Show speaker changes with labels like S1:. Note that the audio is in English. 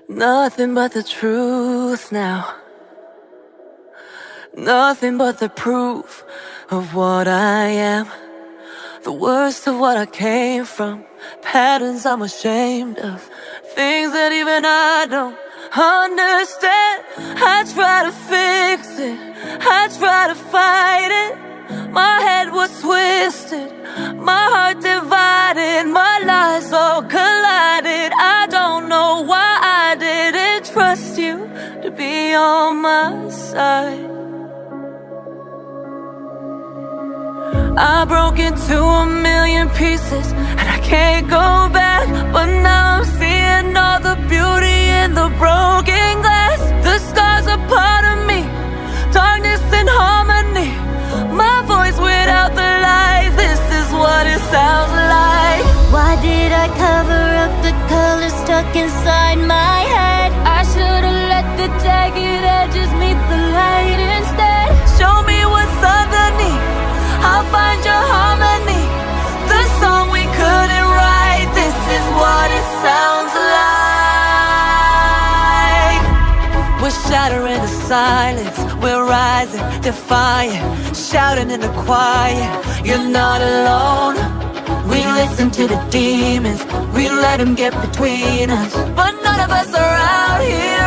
S1: Nothing but the truth now. Nothing but the proof of what I am. The worst of what I came from. Patterns I'm ashamed of. Things that even I don't understand. I try to fix it, I try to fight it. My head was twisted, my heart divided, my lies all collided. I don't know why I didn't trust you to be on my side. I broke into a million pieces and I can't go back. But now I'm seeing all the beauty in the broken glass. The scars are part of me, darkness and harmony. My voice without the lies, this is what it sounds like.
S2: Why did I cover up the color stuck inside my head? I should've let the jagged edges meet the light instead.
S1: Show me what's underneath, I'll find your harmony. The song we couldn't write, this is what it sounds like. We're shattering the silence, we're rising, defiant, shouting in the quiet. You're not alone. We listen to the demons, we let them get between us. But none of us are out here